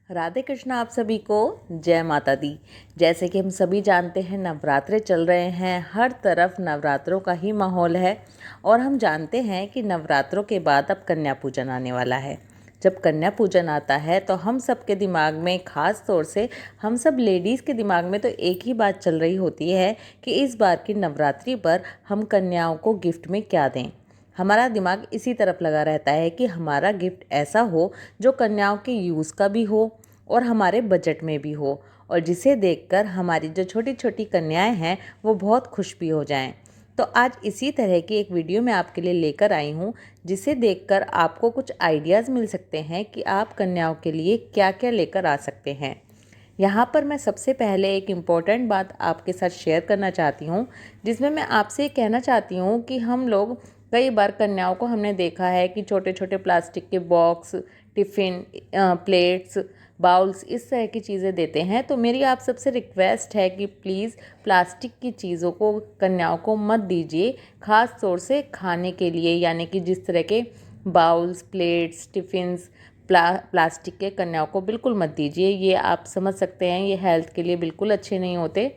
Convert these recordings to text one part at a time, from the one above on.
राधे कृष्ण। आप सभी को जय माता दी। जैसे कि हम सभी जानते हैं, नवरात्रे चल रहे हैं, हर तरफ नवरात्रों का ही माहौल है। और हम जानते हैं कि नवरात्रों के बाद अब कन्या पूजन आने वाला है। जब कन्या पूजन आता है तो हम सब के दिमाग में, ख़ास तौर से हम सब लेडीज़ के दिमाग में तो एक ही बात चल रही होती है कि इस बार की नवरात्रि पर हम कन्याओं को गिफ्ट में क्या दें। हमारा दिमाग इसी तरफ लगा रहता है कि हमारा गिफ्ट ऐसा हो जो कन्याओं के यूज़ का भी हो और हमारे बजट में भी हो, और जिसे देखकर हमारी जो छोटी छोटी कन्याएं हैं वो बहुत खुश भी हो जाएं। तो आज इसी तरह की एक वीडियो मैं आपके लिए लेकर आई हूँ, जिसे देखकर आपको कुछ आइडियाज़ मिल सकते हैं कि आप कन्याओं के लिए क्या क्या लेकर आ सकते हैं। यहाँ पर मैं सबसे पहले एक इम्पॉर्टेंट बात आपके साथ शेयर करना चाहती हूँ, जिसमें मैं आपसे कहना चाहती हूँ कि हम लोग कई बार कन्याओं को हमने देखा है कि छोटे छोटे प्लास्टिक के बॉक्स, टिफ़िन, प्लेट्स, बाउल्स, इस तरह की चीज़ें देते हैं। तो मेरी आप सबसे रिक्वेस्ट है कि प्लीज़ प्लास्टिक की चीज़ों को कन्याओं को मत दीजिए, ख़ास तौर से खाने के लिए। यानी कि जिस तरह के बाउल्स, प्लेट्स, टिफ़िन्स प्लास्टिक के कन्याओं को बिल्कुल मत दीजिए। ये आप समझ सकते हैं, ये हेल्थ के लिए बिल्कुल अच्छे नहीं होते।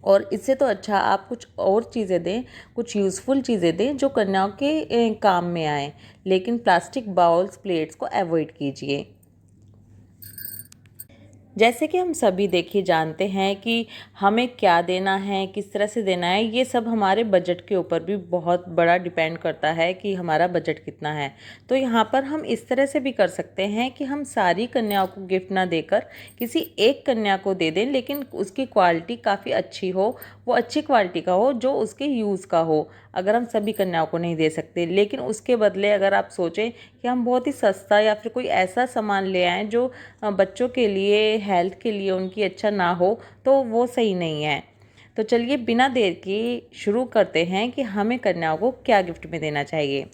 और इससे तो अच्छा आप कुछ और चीज़ें दें, कुछ यूज़फुल चीज़ें दें जो कन्याओं के काम में आए। लेकिन प्लास्टिक बाउल्स, प्लेट्स को अवॉइड कीजिए। जैसे कि हम सभी देखिए जानते हैं कि हमें क्या देना है, किस तरह से देना है, ये सब हमारे बजट के ऊपर भी बहुत बड़ा डिपेंड करता है कि हमारा बजट कितना है। तो यहाँ पर हम इस तरह से भी कर सकते हैं कि हम सारी कन्याओं को गिफ्ट ना देकर किसी एक कन्या को दे दें, लेकिन उसकी क्वालिटी काफ़ी अच्छी हो, वो अच्छी क्वालिटी का हो जो उसके यूज़ का हो। अगर हम सभी कन्याओं को नहीं दे सकते, लेकिन उसके बदले अगर आप सोचें कि हम बहुत ही सस्ता या फिर कोई ऐसा सामान ले आएँ जो बच्चों के लिए, हेल्थ के लिए उनकी अच्छा ना हो, तो वो सही नहीं है। तो चलिए बिना देर के शुरू करते हैं कि हमें कन्याओं को क्या गिफ्ट में देना चाहिए।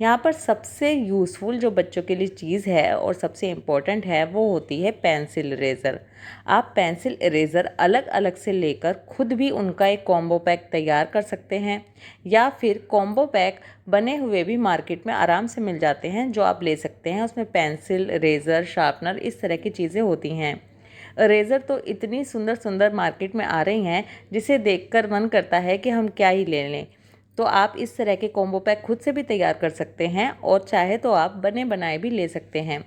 यहाँ पर सबसे यूज़फुल जो बच्चों के लिए चीज़ है और सबसे इम्पोर्टेंट है वो होती है पेंसिल इरेज़र। आप पेंसिल इरेज़र अलग अलग से लेकर खुद भी उनका एक कॉम्बो पैक तैयार कर सकते हैं, या फिर कॉम्बो पैक बने हुए भी मार्केट में आराम से मिल जाते हैं जो आप ले सकते हैं। उसमें पेंसिल, इरेज़र, शार्पनर, इस तरह की चीज़ें होती हैं। इरेज़र तो इतनी सुंदर सुंदर मार्केट में आ रही हैं जिसे देखकर मन करता है कि हम क्या ही ले लें। तो आप इस तरह के कॉम्बो पैक खुद से भी तैयार कर सकते हैं, और चाहे तो आप बने बनाए भी ले सकते हैं।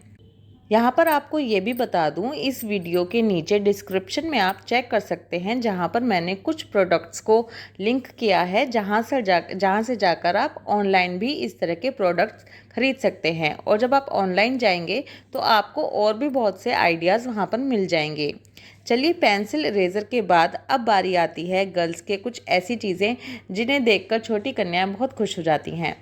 यहाँ पर आपको ये भी बता दूँ, इस वीडियो के नीचे डिस्क्रिप्शन में आप चेक कर सकते हैं, जहाँ पर मैंने कुछ प्रोडक्ट्स को लिंक किया है, जहाँ से जाकर आप ऑनलाइन भी इस तरह के प्रोडक्ट्स खरीद सकते हैं। और जब आप ऑनलाइन जाएंगे तो आपको और भी बहुत से आइडियाज़ वहाँ पर मिल जाएंगे। चलिए, पेंसिल इरेज़र के बाद अब बारी आती है गर्ल्स के कुछ ऐसी चीज़ें जिन्हें देखकर छोटी कन्याएं बहुत खुश हो जाती हैं।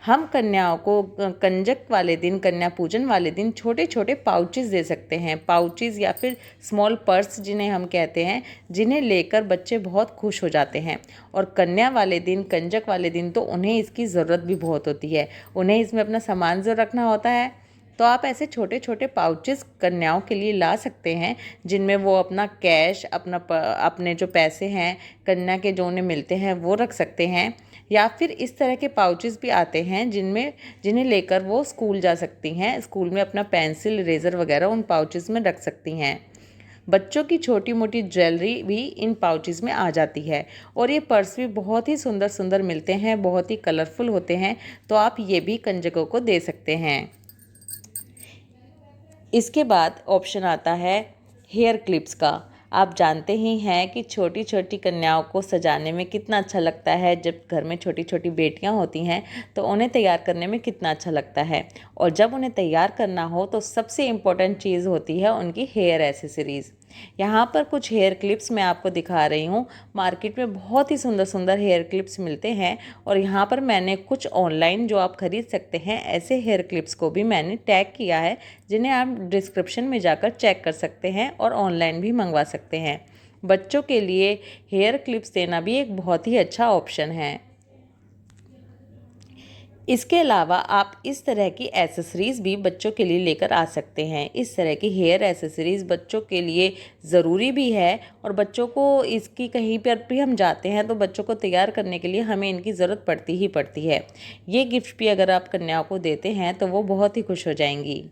हम कन्याओं को कंजक वाले दिन, कन्या पूजन वाले दिन छोटे छोटे पाउचेस दे सकते हैं। पाउचेस या फिर स्मॉल पर्स जिन्हें हम कहते हैं, जिन्हें लेकर बच्चे बहुत खुश हो जाते हैं। और कन्या वाले दिन, कंजक वाले दिन तो उन्हें इसकी ज़रूरत भी बहुत होती है। उन्हें इसमें अपना सामान जो रखना होता है, तो आप ऐसे छोटे छोटे पाउचेस कन्याओं के लिए ला सकते हैं, जिनमें वो अपना कैश, अपने जो पैसे हैं कन्या के जो उन्हें मिलते हैं वो रख सकते हैं। या फिर इस तरह के पाउचेस भी आते हैं जिन्हें लेकर वो स्कूल जा सकती हैं। स्कूल में अपना पेंसिल, इरेज़र वगैरह उन पाउचेस में रख सकती हैं। बच्चों की छोटी मोटी ज्वेलरी भी इन पाउचेस में आ जाती है। और ये पर्स भी बहुत ही सुंदर सुंदर मिलते हैं, बहुत ही कलरफुल होते हैं। तो आप ये भी कंजकों को दे सकते हैं। इसके बाद ऑप्शन आता है हेयर क्लिप्स का। आप जानते ही हैं कि छोटी छोटी कन्याओं को सजाने में कितना अच्छा लगता है। जब घर में छोटी छोटी बेटियां होती हैं तो उन्हें तैयार करने में कितना अच्छा लगता है। और जब उन्हें तैयार करना हो तो सबसे इम्पोर्टेंट चीज़ होती है उनकी हेयर एसेसरीज़। यहाँ पर कुछ हेयर क्लिप्स मैं आपको दिखा रही हूँ। मार्केट में बहुत ही सुंदर सुंदर हेयर क्लिप्स मिलते हैं, और यहाँ पर मैंने कुछ ऑनलाइन जो आप खरीद सकते हैं ऐसे हेयर क्लिप्स को भी मैंने टैग किया है, जिन्हें आप डिस्क्रिप्शन में जाकर चेक कर सकते हैं और ऑनलाइन भी मंगवा सकते हैं। बच्चों के लिए हेयर क्लिप्स देना भी एक बहुत ही अच्छा ऑप्शन है। इसके अलावा आप इस तरह की एसेसरीज़ भी बच्चों के लिए लेकर आ सकते हैं। इस तरह की हेयर एसेसरीज़ बच्चों के लिए ज़रूरी भी है, और बच्चों को इसकी, कहीं पर भी हम जाते हैं तो बच्चों को तैयार करने के लिए हमें इनकी ज़रूरत पड़ती ही पड़ती है। ये गिफ्ट भी अगर आप कन्याओं को देते हैं तो वो बहुत ही खुश हो जाएंगी।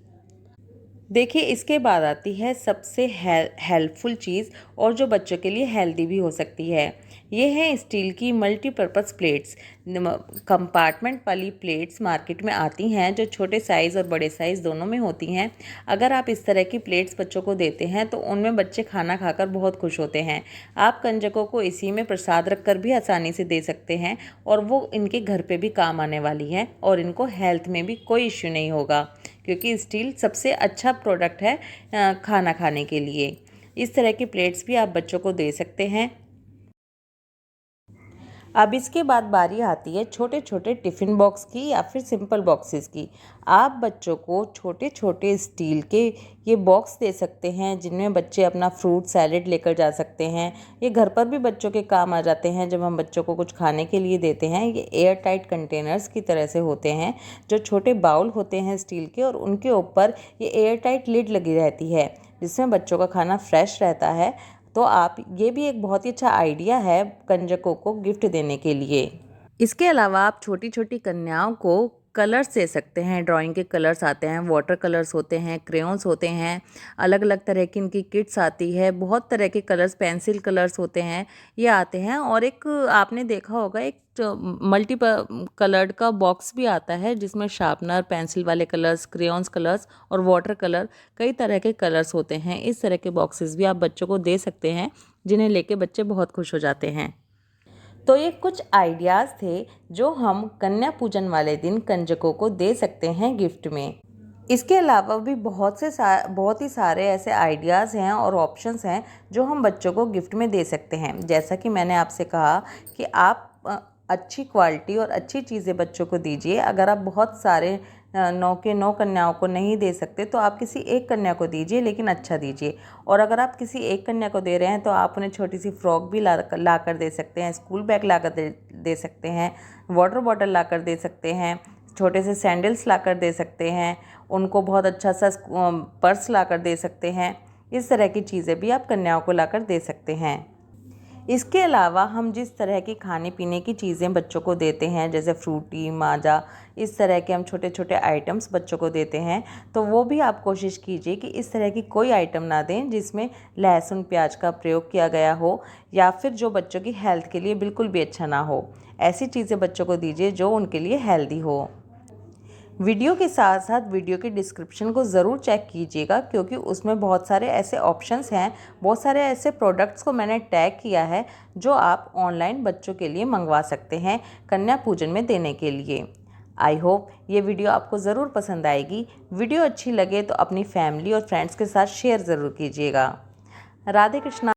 देखिए, इसके बाद आती है सबसे हेल्पफुल चीज़ और जो बच्चों के लिए हेल्दी भी हो सकती है। ये है स्टील की मल्टीपर्पज़ प्लेट्स। कंपार्टमेंट वाली प्लेट्स मार्केट में आती हैं जो छोटे साइज़ और बड़े साइज़ दोनों में होती हैं। अगर आप इस तरह की प्लेट्स बच्चों को देते हैं तो उनमें बच्चे खाना खाकर बहुत खुश होते हैं। आप कंजकों को इसी में प्रसाद रख कर भी आसानी से दे सकते हैं और वो इनके घर पे भी काम आने वाली है और इनको हेल्थ में भी कोई इश्यू नहीं होगा, क्योंकि स्टील सबसे अच्छा प्रोडक्ट है खाना खाने के लिए। इस तरह की प्लेट्स भी आप बच्चों को दे सकते हैं। अब इसके बाद बारी आती है छोटे छोटे टिफ़िन बॉक्स की या फिर सिंपल बॉक्सेस की। आप बच्चों को छोटे छोटे स्टील के ये बॉक्स दे सकते हैं जिनमें बच्चे अपना फ्रूट सैलेड लेकर जा सकते हैं। ये घर पर भी बच्चों के काम आ जाते हैं जब हम बच्चों को कुछ खाने के लिए देते हैं। ये एयर टाइट कंटेनर्स की तरह से होते हैं, जो छोटे बाउल होते हैं स्टील के और उनके ऊपर ये एयर टाइट लिड लगी रहती है जिसमें बच्चों का खाना फ्रेश रहता है। तो आप ये भी एक बहुत ही अच्छा आइडिया है कंजकों को गिफ्ट देने के लिए। इसके अलावा आप छोटी छोटी कन्याओं को कलर्स दे सकते हैं। ड्राइंग के कलर्स आते हैं, वाटर कलर्स होते हैं, क्रेयॉन्स होते हैं, अलग अलग तरह की इनकी किट्स आती है, बहुत तरह के कलर्स, पेंसिल कलर्स होते हैं, ये आते हैं। और एक आपने देखा होगा एक मल्टी कलर्ड का बॉक्स भी आता है जिसमें शार्पनर, पेंसिल वाले कलर्स, क्रेयॉन्स कलर्स और वाटर कलर, कई तरह के कलर्स होते हैं। इस तरह के बॉक्सेस भी आप बच्चों को दे सकते हैं जिन्हें लेके बच्चे बहुत खुश हो जाते हैं। तो ये कुछ आइडियाज़ थे जो हम कन्या पूजन वाले दिन कंजकों को दे सकते हैं गिफ्ट में। इसके अलावा भी बहुत ही सारे ऐसे आइडियाज़ हैं और ऑप्शंस हैं जो हम बच्चों को गिफ्ट में दे सकते हैं। जैसा कि मैंने आपसे कहा कि आप अच्छी क्वालिटी और अच्छी चीज़ें बच्चों को दीजिए। अगर आप बहुत सारे 9 के 9 कन्याओं को नहीं दे सकते तो आप किसी एक कन्या को दीजिए, लेकिन अच्छा दीजिए। और अगर आप किसी एक कन्या को दे रहे हैं तो आप उन्हें छोटी सी फ्रॉक भी ला कर दे सकते हैं, स्कूल बैग ला कर दे सकते हैं, वाटर बॉटल ला कर दे सकते हैं, छोटे से सैंडल्स ला कर दे सकते हैं, उनको बहुत अच्छा सा पर्स ला कर दे सकते हैं। इस तरह की चीज़ें भी आप कन्याओं को ला कर दे सकते हैं। इसके अलावा हम जिस तरह की खाने पीने की चीज़ें बच्चों को देते हैं, जैसे फ्रूटी, माजा, इस तरह के हम छोटे छोटे आइटम्स बच्चों को देते हैं, तो वो भी आप कोशिश कीजिए कि इस तरह की कोई आइटम ना दें जिसमें लहसुन प्याज का प्रयोग किया गया हो या फिर जो बच्चों की हेल्थ के लिए बिल्कुल भी अच्छा ना हो। ऐसी चीज़ें बच्चों को दीजिए जो उनके लिए हेल्दी हो। वीडियो के साथ साथ वीडियो के डिस्क्रिप्शन को ज़रूर चेक कीजिएगा, क्योंकि उसमें बहुत सारे ऐसे ऑप्शंस हैं, बहुत सारे ऐसे प्रोडक्ट्स को मैंने टैग किया है जो आप ऑनलाइन बच्चों के लिए मंगवा सकते हैं कन्या पूजन में देने के लिए। आई होप ये वीडियो आपको ज़रूर पसंद आएगी। वीडियो अच्छी लगे तो अपनी फैमिली और फ्रेंड्स के साथ शेयर ज़रूर कीजिएगा। राधे कृष्णा।